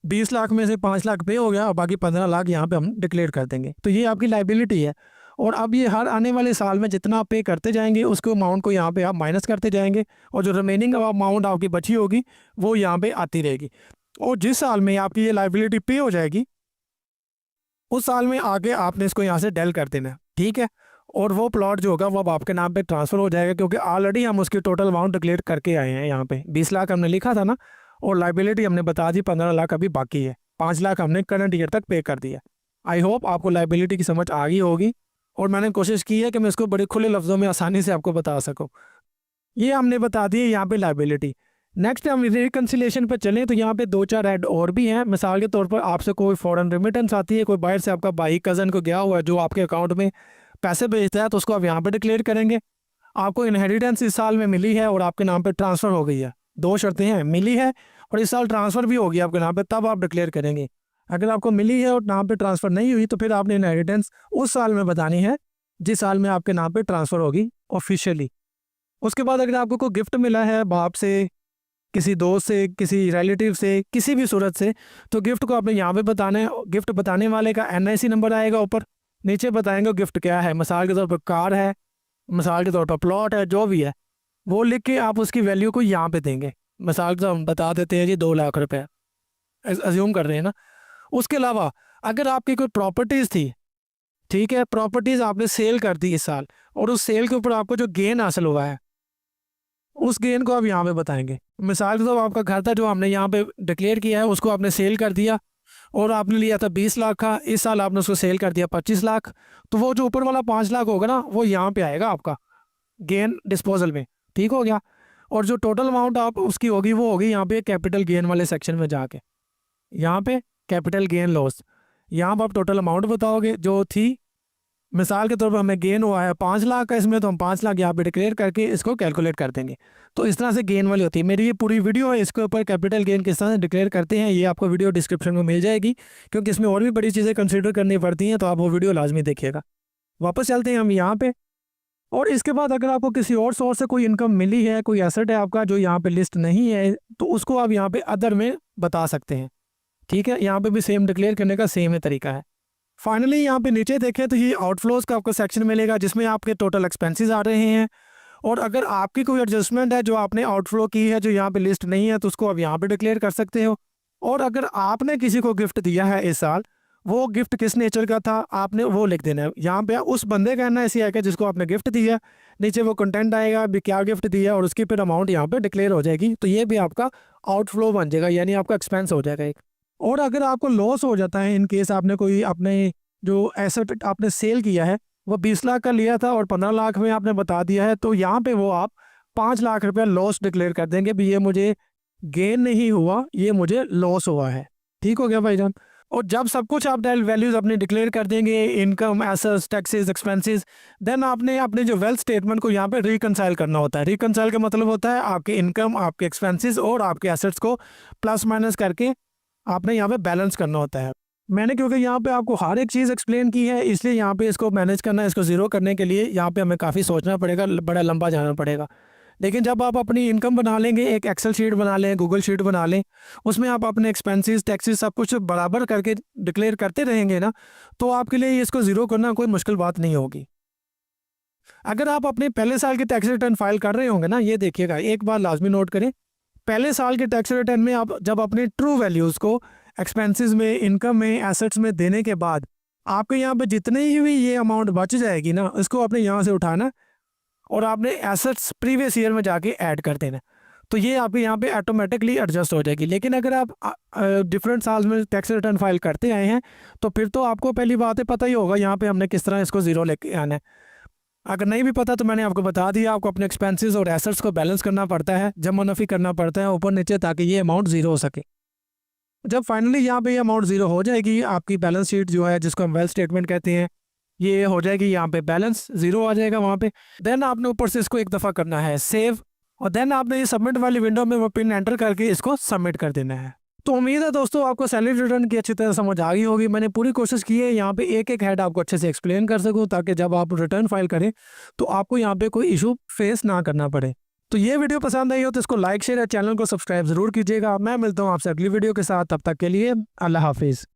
20 लाख में से 5 लाख पे हो गया और बाकी 15 लाख यहाँ पे हम डिक्लेयर कर देंगे, तो ये आपकी लाइबिलिटी है। और अब ये हर आने वाले साल में जितना आप पे करते जाएंगे उसको अमाउंट को यहाँ पे आप माइनस करते जाएंगे, और जो रिमेनिंग अमाउंट आपकी बची होगी वो यहाँ पे आती रहेगी। और जिस साल में आपकी ये लाइबिलिटी पे हो जाएगी उस साल में आगे आपने इसको यहाँ से डेल कर देना, ठीक है। और वो प्लॉट जो होगा वो अब आपके नाम पे ट्रांसफ़र हो जाएगा, क्योंकि ऑलरेडी हम उसकी टोटल अमाउंट डिक्लेयर करके आए हैं। यहाँ पे 20 लाख हमने लिखा था ना, और लाइबिलिटी हमने बता दी 15 लाख अभी बाकी है, 5 लाख हमने करंट ईयर तक पे कर दिया। आई होप आपको लाइबिलिटी की समझ आ गई होगी, और मैंने कोशिश की है कि मैं इसको बड़े खुले लफ्ज़ों में आसानी से आपको बता सकूँ। ये हमने बता दी है यहाँ पे लाइबिलिटी। नेक्स्ट हम रिकन्सिलेशन पर चलें तो यहाँ पे 2-4 ऐड और भी हैं। मिसाल के तौर पर आपसे कोई फ़ॉरेन रेमिटेंस आती है, कोई बाहर से आपका भाई कज़न को गया हुआ है जो आपके अकाउंट में पैसे भेजता है, तो उसको आप यहाँ पे डिक्लेयर करेंगे। आपको इनहेरिटेंस इस साल में मिली है और आपके नाम पे ट्रांसफ़र हो गई है, 2 शर्तें हैं, मिली है और इस साल ट्रांसफ़र भी हो गया आपके नाम पे, तब आप डिक्लेयर करेंगे। अगर आपको मिली है और नाम पे ट्रांसफ़र नहीं हुई तो फिर आपने इनहेरिटेंस उस साल में बतानी है जिस साल में आपके नाम पे ट्रांसफ़र होगी ऑफिशियली। उसके बाद अगर आपको कोई गिफ्ट मिला है बाप से, किसी दोस्त से, किसी रिलेटिव से, किसी भी सूरत से, तो गिफ्ट को आपने यहाँ पे बताना है। गिफ्ट बताने वाले का NIC नंबर आएगा ऊपर, नीचे बताएंगे गिफ्ट क्या है। मिसाल के तौर पर कार है, मिसाल के तौर पर प्लॉट है, जो भी है वो लिख के आप उसकी वैल्यू को यहाँ पे देंगे। मिसाल के हम बता देते हैं जी 2 लाख रुपए, अज्यूम कर रहे हैं ना। उसके अलावा अगर आपकी कोई प्रॉपर्टीज़ थी, ठीक है, प्रॉपर्टीज़ आपने सेल कर दी इस साल, और उस सेल के ऊपर आपको जो गेन हासिल हुआ है उस गेन को आप यहाँ पे बताएंगे। मिसाल के तौर पर आपका घर था जो हमने यहाँ पे डिक्लेयर किया है, उसको आपने सेल कर दिया और आपने लिया था 20 लाख का, इस साल आपने उसको सेल कर दिया 25 लाख, तो वो जो ऊपर वाला 5 लाख होगा ना वो यहाँ पे आएगा आपका गेन डिस्पोजल में, ठीक हो गया। और जो टोटल अमाउंट आप उसकी होगी वो होगी यहाँ पे कैपिटल गेन वाले सेक्शन में जाके, यहाँ पे कैपिटल गेन लॉस, यहाँ पर आप टोटल अमाउंट बताओगे जो थी। मिसाल के तौर पर हमें गेन हुआ है 5 लाख का, इसमें तो हम 5 लाख यहाँ पे डिक्लेयर करके इसको कैलकुलेट कर देंगे। तो इस तरह से गेन वाली होती है। मेरी ये पूरी वीडियो है इसके ऊपर कैपिटल गेन किस तरह से डिक्लेयर करते हैं, ये आपको वीडियो डिस्क्रिप्शन में मिल जाएगी, क्योंकि इसमें और भी बड़ी चीज़ें कंसिडर करनी पड़ती हैं, तो आप वो वीडियो लाजमी देखिएगा। वापस चलते हैं हम यहाँ पे। और इसके बाद अगर आपको किसी और सोर्स से कोई इनकम मिली है, कोई एसेट है आपका जो यहाँ पे लिस्ट नहीं है, तो उसको आप यहाँ पे अदर में बता सकते हैं, ठीक है। यहाँ पे भी सेम डिक्लेयर करने का सेम ही तरीका है। फाइनली यहाँ पे नीचे देखें तो ये आउटफ्लोज का आपको सेक्शन मिलेगा जिसमें आपके टोटल एक्सपेंसेस आ रहे हैं, और अगर आपकी कोई एडजस्टमेंट है जो आपने आउटफ्लो की है जो यहाँ पे लिस्ट नहीं है तो उसको आप यहाँ पे डिक्लेयर कर सकते हो। और अगर आपने किसी को गिफ्ट दिया है इस साल, वो गिफ्ट किस नेचर का था आपने वो लिख देना है। यहाँ पे उस बंदे का NIC आएगा जिसको आपने गिफ्ट दिया, नीचे वो कंटेंट आएगा भी क्या गिफ्ट दिया और उसकी फिर अमाउंट यहाँ पे डिक्लेयर हो जाएगी। तो ये भी आपका आउटफ्लो बन जाएगा, यानी आपका एक्सपेंस हो जाएगा एक। और अगर आपको लॉस हो जाता है इन केस आपने कोई अपने जो एसेट आपने सेल किया है वो 20 लाख का लिया था और 15 लाख में आपने बता दिया है, तो यहाँ पे वो आप 5 लाख रुपया लॉस डिक्लेयर कर देंगे भी ये मुझे गेन नहीं हुआ, ये मुझे लॉस हुआ है, ठीक हो गया भाईजान। और जब सब कुछ आप वैल्यूज़ अपने डिक्लेयर कर देंगे, income, assets, taxes, expenses, then आपने अपने जो वेल्थ स्टेटमेंट को यहाँ पे रिकनसाइल करना होता है। रिकनसाइल का मतलब होता है आपके इनकम, आपके एक्सपेंसेस और आपके एसेट्स को प्लस माइनस करके आपने यहाँ पे बैलेंस करना होता है। मैंने क्योंकि यहाँ पे आपको हर एक चीज़ एक्सप्लेन की है, इसलिए यहाँ पे इसको मैनेज करना, इसको ज़ीरो करने के लिए यहाँ पे हमें काफ़ी सोचना पड़ेगा, बड़ा लंबा जाना पड़ेगा। लेकिन जब आप अपनी इनकम बना लेंगे, एक एक्सेल शीट बना लें, गूगल शीट बना लें, उसमें आप अपने एक्सपेंसेस, टैक्सेस सब कुछ बराबर करके डिक्लेयर करते रहेंगे ना, तो आपके लिए इसको ज़ीरो करना कोई मुश्किल बात नहीं होगी। अगर आप अपने पहले साल के टैक्स रिटर्न फाइल कर रहे होंगे ना, ये देखिएगा, एक बार लाजमी नोट करें, पहले साल के टैक्स रिटर्न में आप जब अपने ट्रू वैल्यूज़ को एक्सपेंसेस में, इनकम में, एसेट्स में देने के बाद आपके यहाँ पे जितनी भी ये अमाउंट बच जाएगी ना, इसको आपने यहाँ से उठाना और आपने एसेट्स प्रीवियस ईयर में जाके ऐड कर देना, तो ये आपके यहाँ पे ऑटोमेटिकली एडजस्ट हो जाएगी। लेकिन अगर आप डिफरेंट साल में टैक्स रिटर्न फाइल करते आए हैं, तो फिर तो आपको पहली बात है पता ही होगा यहाँ पे हमने किस तरह इसको ज़ीरो लेके आना है। अगर नहीं भी पता तो मैंने आपको बता दिया, आपको अपने एक्सपेंसेस और एसेट्स को बैलेंस करना पड़ता है, जमा नफ़ी करना पड़ता है ऊपर नीचे, ताकि ये अमाउंट ज़ीरो हो सके। जब फाइनली यहाँ पे ये अमाउंट ज़ीरो हो जाएगी, आपकी बैलेंस शीट जो है, जिसको हम वेल्थ स्टेटमेंट कहते हैं, ये हो जाएगी, यहाँ पे बैलेंस ज़ीरो आ जाएगा वहाँ पे। देन आपने ऊपर से इसको एक दफ़ा करना है सेव, और देन आपने ये सबमिट वाली विंडो में वो पिन एंटर करके इसको सबमिट कर देना है। तो उम्मीद है दोस्तों आपको सैलरी रिटर्न की अच्छी तरह समझ आ गई होगी। मैंने पूरी कोशिश की है यहाँ पे एक एक हेड आपको अच्छे से एक्सप्लेन कर सकूँ, ताकि जब आप रिटर्न फाइल करें तो आपको यहाँ पे कोई इशू फेस ना करना पड़े। तो ये वीडियो पसंद आई हो तो इसको लाइक, शेयर और चैनल को सब्सक्राइब ज़रूर कीजिएगा। मैं मिलता हूँ आपसे अगली वीडियो के साथ, तब तक के लिए अल्लाह हाफिज़।